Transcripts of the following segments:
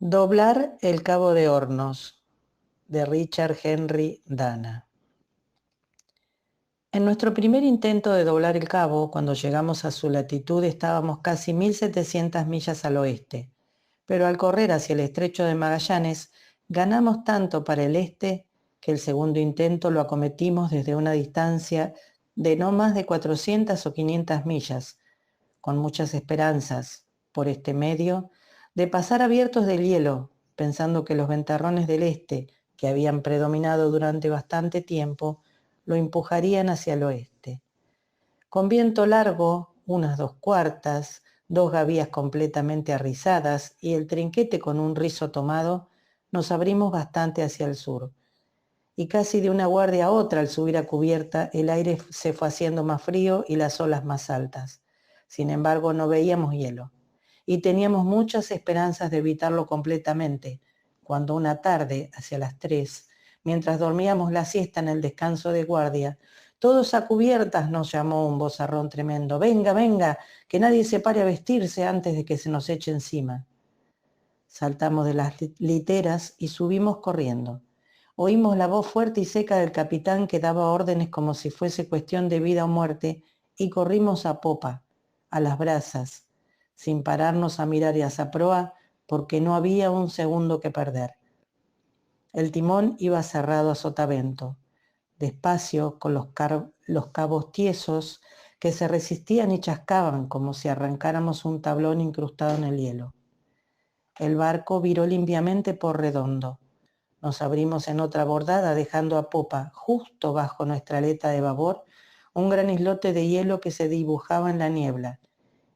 Doblar el Cabo de Hornos, de Richard Henry Dana. En nuestro primer intento de doblar el cabo, cuando llegamos a su latitud, estábamos casi 1700 millas al oeste, pero al correr hacia el estrecho de Magallanes, ganamos tanto para el este que el segundo intento lo acometimos desde una distancia de no más de 400 o 500 millas, con muchas esperanzas, por este medio, de pasar abiertos del hielo, pensando que los ventarrones del este, que habían predominado durante bastante tiempo, lo empujarían hacia el oeste. Con viento largo, unas 2/4, 2 gavías completamente arrizadas y el trinquete con un rizo tomado, nos abrimos bastante hacia el sur. Y casi de una guardia a otra, al subir a cubierta, el aire se fue haciendo más frío y las olas más altas. Sin embargo, no veíamos hielo, y teníamos muchas esperanzas de evitarlo completamente, cuando una tarde, hacia las 3, mientras dormíamos la siesta en el descanso de guardia, todos a cubiertas, nos llamó un vozarrón tremendo: «Venga, venga, que nadie se pare a vestirse antes de que se nos eche encima». Saltamos de las literas y subimos corriendo. Oímos la voz fuerte y seca del capitán que daba órdenes como si fuese cuestión de vida o muerte, y corrimos a popa, a las brazas, sin pararnos a mirar hacia proa, porque no había un segundo que perder. El timón iba cerrado a sotavento, despacio, con los cabos tiesos que se resistían y chascaban como si arrancáramos un tablón incrustado en el hielo. El barco viró limpiamente por redondo. Nos abrimos en otra bordada, dejando a popa, justo bajo nuestra aleta de babor, un gran islote de hielo que se dibujaba en la niebla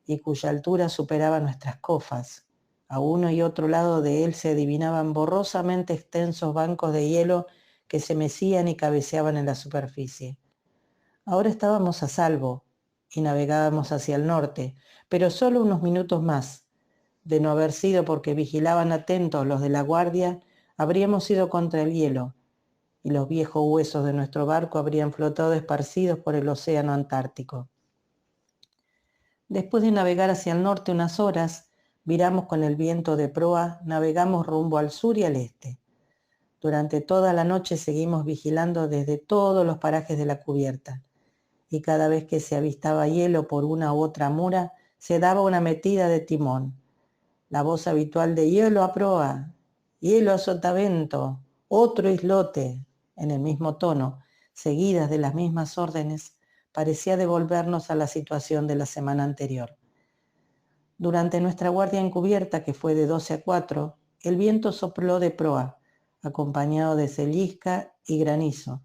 y cuya altura superaba nuestras cofas. A uno y otro lado de él se adivinaban borrosamente extensos bancos de hielo que se mecían y cabeceaban en la superficie. Ahora estábamos a salvo y navegábamos hacia el norte, pero solo unos minutos más. De no haber sido porque vigilaban atentos los de la guardia, habríamos ido contra el hielo, y los viejos huesos de nuestro barco habrían flotado esparcidos por el océano Antártico. Después de navegar hacia el norte unas horas, viramos con el viento de proa, navegamos rumbo al sur y al este. Durante toda la noche seguimos vigilando desde todos los parajes de la cubierta, y cada vez que se avistaba hielo por una u otra mura, se daba una metida de timón. La voz habitual de hielo a proa, hielo a sotavento, otro islote, en el mismo tono, seguidas de las mismas órdenes, parecía devolvernos a la situación de la semana anterior. Durante nuestra guardia encubierta, que fue de 12 a 4, el viento sopló de proa, acompañado de cellisca y granizo,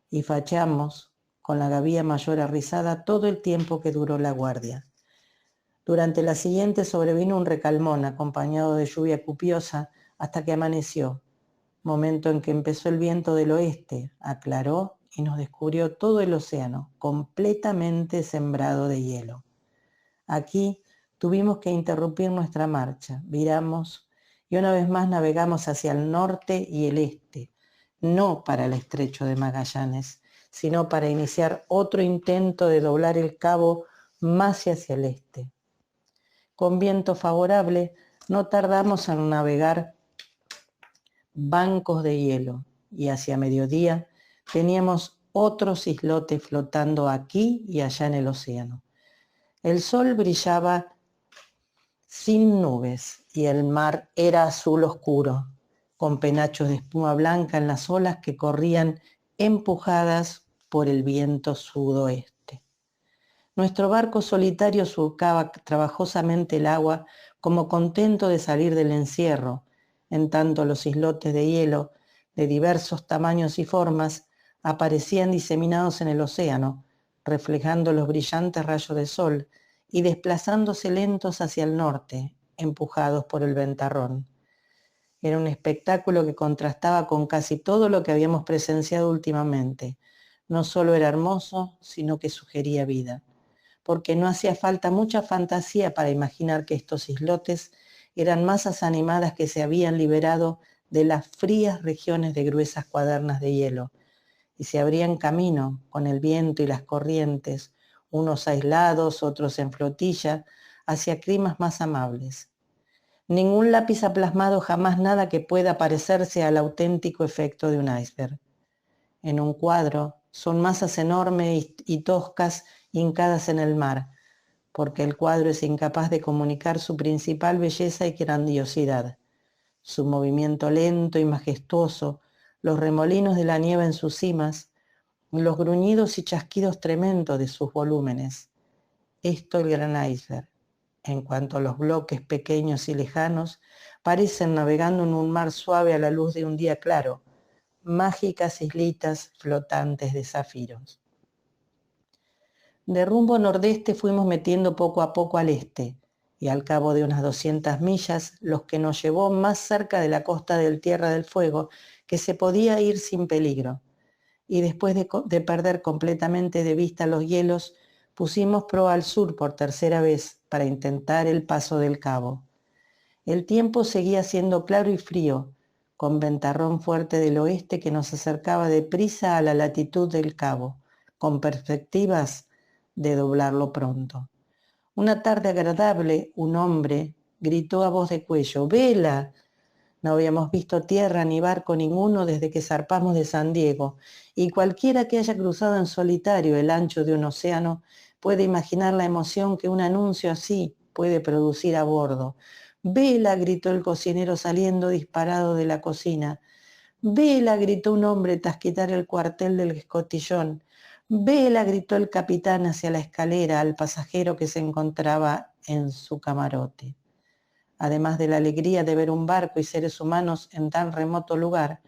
y facheamos con la gavía mayor arrizada todo el tiempo que duró la guardia. Durante la siguiente sobrevino un recalmón acompañado de lluvia copiosa hasta que amaneció, momento en que empezó el viento del oeste, aclaró y nos descubrió todo el océano, completamente sembrado de hielo. Aquí tuvimos que interrumpir nuestra marcha, viramos y una vez más navegamos hacia el norte y el este, no para el estrecho de Magallanes, sino para iniciar otro intento de doblar el cabo más hacia el este. Con viento favorable, no tardamos en navegar bancos de hielo y hacia mediodía teníamos otros islotes flotando aquí y allá en el océano. El sol brillaba sin nubes y el mar era azul oscuro, con penachos de espuma blanca en las olas que corrían empujadas por el viento sudoeste. Nuestro barco solitario surcaba trabajosamente el agua como contento de salir del encierro, en tanto los islotes de hielo de diversos tamaños y formas aparecían diseminados en el océano, reflejando los brillantes rayos de sol y desplazándose lentos hacia el norte, empujados por el ventarrón. Era un espectáculo que contrastaba con casi todo lo que habíamos presenciado últimamente. No solo era hermoso, sino que sugería vida, porque no hacía falta mucha fantasía para imaginar que estos islotes eran masas animadas que se habían liberado de las frías regiones de gruesas cuadernas de hielo, y se abrían camino con el viento y las corrientes, unos aislados, otros en flotilla, hacia climas más amables. Ningún lápiz ha plasmado jamás nada que pueda parecerse al auténtico efecto de un iceberg. En un cuadro son masas enormes y toscas hincadas en el mar, porque el cuadro es incapaz de comunicar su principal belleza y grandiosidad. Su movimiento lento y majestuoso, los remolinos de la nieve en sus cimas, los gruñidos y chasquidos tremendos de sus volúmenes. Esto el gran iceberg. En cuanto a los bloques pequeños y lejanos, parecen navegando en un mar suave a la luz de un día claro, mágicas islitas flotantes de zafiros. De rumbo nordeste fuimos metiendo poco a poco al este, y al cabo de unas 200 millas, los que nos llevó más cerca de la costa del Tierra del Fuego, que se podía ir sin peligro. Y después de perder completamente de vista los hielos, pusimos proa al sur por tercera vez para intentar el paso del cabo. El tiempo seguía siendo claro y frío, con ventarrón fuerte del oeste que nos acercaba deprisa a la latitud del cabo, con perspectivas de doblarlo pronto. Una tarde agradable, un hombre gritó a voz de cuello: ¡Vela! No habíamos visto tierra ni barco ninguno desde que zarpamos de San Diego, y cualquiera que haya cruzado en solitario el ancho de un océano puede imaginar la emoción que un anuncio así puede producir a bordo. ¡Vela! Gritó el cocinero saliendo disparado de la cocina. ¡Vela! Gritó un hombre tras quitar el cuartel del escotillón. ¡Vela! Gritó el capitán hacia la escalera al pasajero que se encontraba en su camarote. Además de la alegría de ver un barco y seres humanos en tan remoto lugar,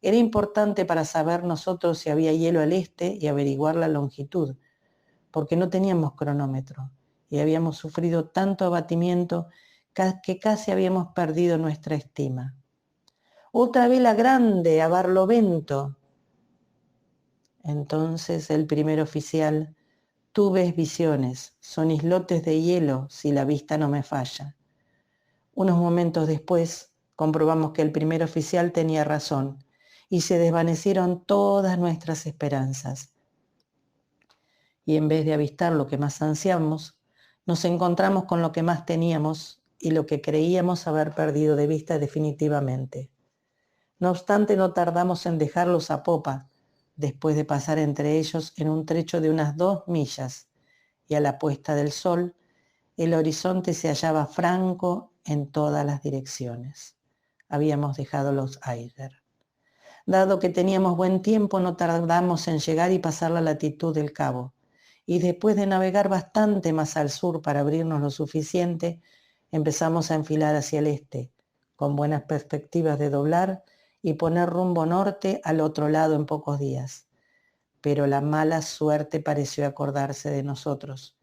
era importante para saber nosotros si había hielo al este y averiguar la longitud, porque no teníamos cronómetro y habíamos sufrido tanto abatimiento que casi habíamos perdido nuestra estima. ¡Otra vela grande, a Barlovento! Entonces el primer oficial: tú ves visiones, son islotes de hielo si la vista no me falla. Unos momentos después comprobamos que el primer oficial tenía razón y se desvanecieron todas nuestras esperanzas. Y en vez de avistar lo que más ansiamos, nos encontramos con lo que más teníamos y lo que creíamos haber perdido de vista definitivamente. No obstante, no tardamos en dejarlos a popa, después de pasar entre ellos en un trecho de unas 2 millas, y a la puesta del sol, el horizonte se hallaba franco en todas las direcciones. Habíamos dejado los icebergs. Dado que teníamos buen tiempo, no tardamos en llegar y pasar la latitud del cabo, y después de navegar bastante más al sur para abrirnos lo suficiente, empezamos a enfilar hacia el este, con buenas perspectivas de doblar y poner rumbo norte al otro lado en pocos días. Pero la mala suerte pareció acordarse de nosotros,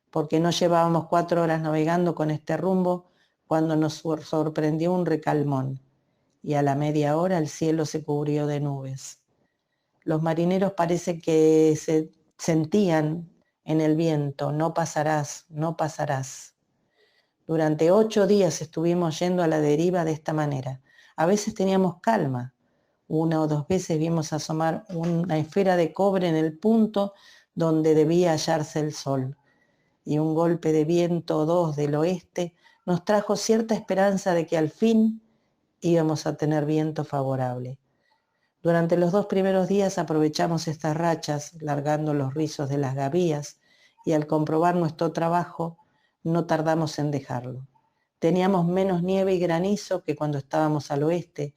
porque no llevábamos 4 horas navegando con este rumbo cuando nos sorprendió un recalmón, y a la media hora el cielo se cubrió de nubes. Los marineros parece que se sentían en el viento: no pasarás, no pasarás. Durante 8 días estuvimos yendo a la deriva de esta manera. A veces teníamos calma. 1 o 2 veces vimos asomar una esfera de cobre en el punto donde debía hallarse el sol, y un golpe de viento o 2 del oeste nos trajo cierta esperanza de que al fin íbamos a tener viento favorable. Durante los 2 primeros días aprovechamos estas rachas, largando los rizos de las gavías, y al comprobar nuestro trabajo, no tardamos en dejarlo. Teníamos menos nieve y granizo que cuando estábamos al oeste,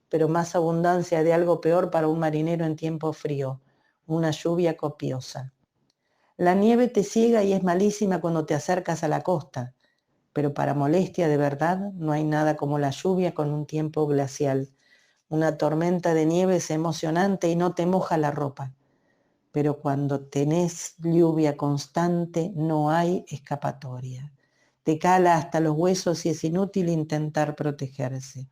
pero más abundancia de algo peor para un marinero en tiempo frío: una lluvia copiosa. La nieve te ciega y es malísima cuando te acercas a la costa, pero para molestia de verdad no hay nada como la lluvia con un tiempo glacial. Una tormenta de nieve es emocionante y no te moja la ropa, pero cuando tenés lluvia constante no hay escapatoria. Te cala hasta los huesos y es inútil intentar protegerse.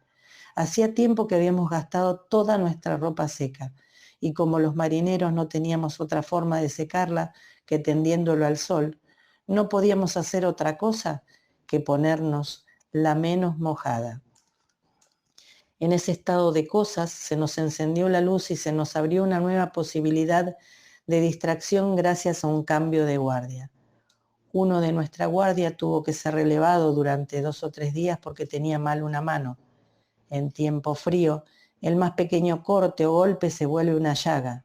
Hacía tiempo que habíamos gastado toda nuestra ropa seca, y como los marineros no teníamos otra forma de secarla que tendiéndolo al sol, no podíamos hacer otra cosa que ponernos la menos mojada. En ese estado de cosas se nos encendió la luz y se nos abrió una nueva posibilidad de distracción gracias a un cambio de guardia. Uno de nuestra guardia tuvo que ser relevado durante 2 o 3 días porque tenía mal una mano. En tiempo frío, el más pequeño corte o golpe se vuelve una llaga,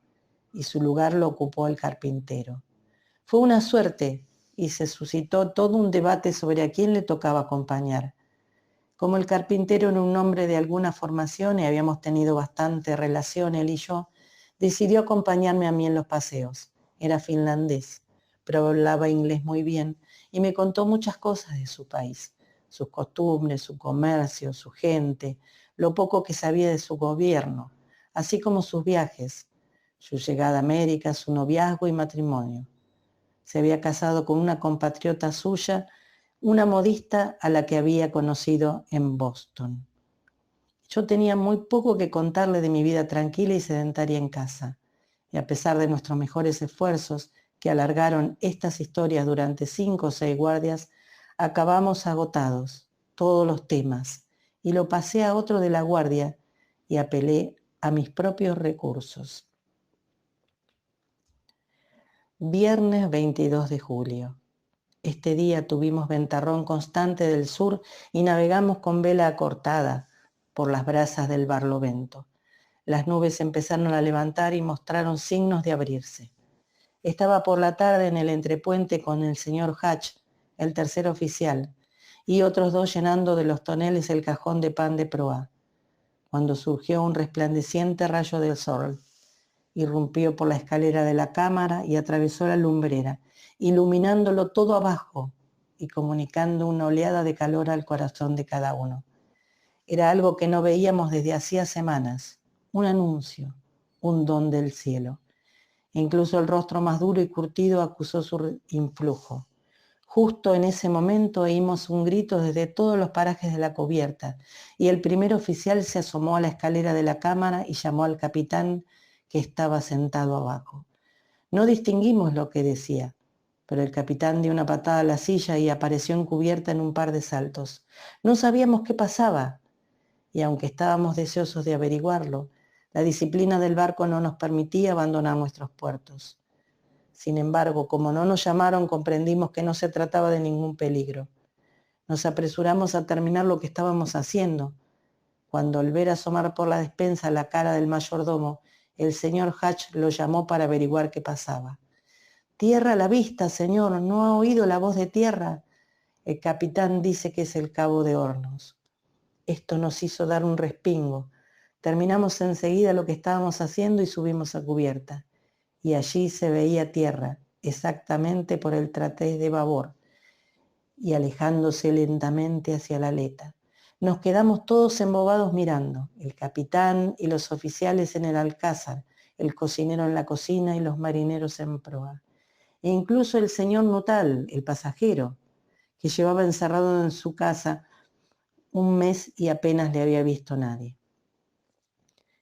y su lugar lo ocupó el carpintero. Fue una suerte, y se suscitó todo un debate sobre a quién le tocaba acompañar. Como el carpintero era un hombre de alguna formación y habíamos tenido bastante relación él y yo, decidió acompañarme a mí en los paseos. Era finlandés, pero hablaba inglés muy bien y me contó muchas cosas de su país, sus costumbres, su comercio, su gente, lo poco que sabía de su gobierno, así como sus viajes, su llegada a América, su noviazgo y matrimonio. Se había casado con una compatriota suya, una modista a la que había conocido en Boston. Yo tenía muy poco que contarle de mi vida tranquila y sedentaria en casa, y a pesar de nuestros mejores esfuerzos, que alargaron estas historias durante 5 o 6 guardias, acabamos agotados, todos los temas, y lo pasé a otro de la guardia y apelé a mis propios recursos. Viernes 22 de julio. Este día tuvimos ventarrón constante del sur y navegamos con vela acortada por las brazas del barlovento. Las nubes empezaron a levantar y mostraron signos de abrirse. Estaba por la tarde en el entrepuente con el señor Hatch, el tercer oficial, y otros 2 llenando de los toneles el cajón de pan de proa, cuando surgió un resplandeciente rayo del sol. Irrumpió por la escalera de la cámara y atravesó la lumbrera, iluminándolo todo abajo y comunicando una oleada de calor al corazón de cada uno. Era algo que no veíamos desde hacía semanas, un anuncio, un don del cielo. Incluso el rostro más duro y curtido acusó su influjo. Justo en ese momento oímos un grito desde todos los parajes de la cubierta y el primer oficial se asomó a la escalera de la cámara y llamó al capitán que estaba sentado abajo. No distinguimos lo que decía, pero el capitán dio una patada a la silla y apareció en cubierta en un par de saltos. No sabíamos qué pasaba, y aunque estábamos deseosos de averiguarlo, la disciplina del barco no nos permitía abandonar nuestros puertos. Sin embargo, como no nos llamaron, comprendimos que no se trataba de ningún peligro. Nos apresuramos a terminar lo que estábamos haciendo, cuando al ver asomar por la despensa la cara del mayordomo, el señor Hatch lo llamó para averiguar qué pasaba. «Tierra a la vista, señor, ¿no ha oído la voz de tierra?» El capitán dice que es el cabo de Hornos. Esto nos hizo dar un respingo. Terminamos enseguida lo que estábamos haciendo y subimos a cubierta. Y allí se veía tierra, exactamente por el tratez de babor, y alejándose lentamente hacia la aleta. Nos quedamos todos embobados mirando, el capitán y los oficiales en el alcázar, el cocinero en la cocina y los marineros en proa. E incluso el señor Nuttall, el pasajero, que llevaba encerrado en su casa un mes y apenas le había visto nadie.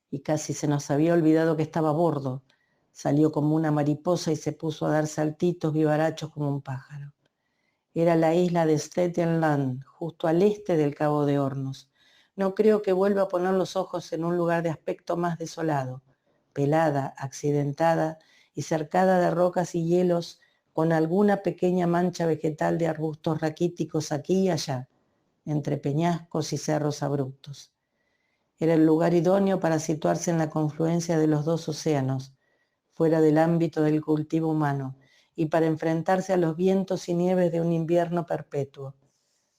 Y casi se nos había olvidado que estaba a bordo. Salió como una mariposa y se puso a dar saltitos vivarachos como un pájaro. Era la isla de Staten Land, justo al este del Cabo de Hornos. No creo que vuelva a poner los ojos en un lugar de aspecto más desolado, pelada, accidentada y cercada de rocas y hielos, con alguna pequeña mancha vegetal de arbustos raquíticos aquí y allá, entre peñascos y cerros abruptos. Era el lugar idóneo para situarse en la confluencia de los 2 océanos, fuera del ámbito del cultivo humano, y para enfrentarse a los vientos y nieves de un invierno perpetuo.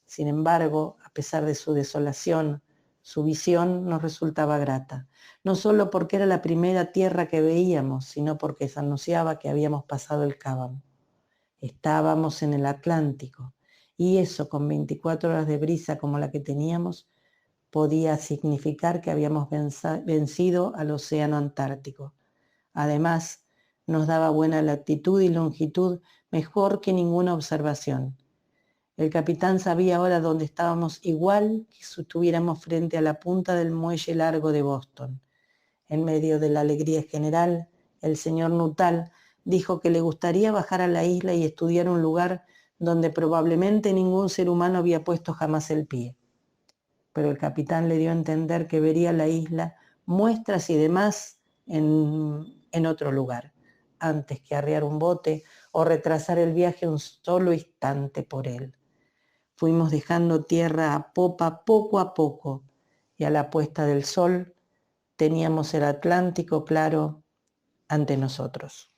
Sin embargo, a pesar de su desolación, su visión nos resultaba grata, no solo porque era la primera tierra que veíamos, sino porque se anunciaba que habíamos pasado el Cábamo. Estábamos en el Atlántico, y eso, con 24 horas de brisa como la que teníamos, podía significar que habíamos vencido al océano Antártico. Además, nos daba buena latitud y longitud, mejor que ninguna observación. El capitán sabía ahora dónde estábamos, igual que si estuviéramos frente a la punta del muelle largo de Boston. En medio de la alegría general, el señor Nuttall dijo que le gustaría bajar a la isla y estudiar un lugar donde probablemente ningún ser humano había puesto jamás el pie. Pero el capitán le dio a entender que vería la isla, muestras y demás en otro lugar, antes que arriar un bote o retrasar el viaje un solo instante por él. Fuimos dejando tierra a popa poco a poco, y a la puesta del sol teníamos el Atlántico claro ante nosotros.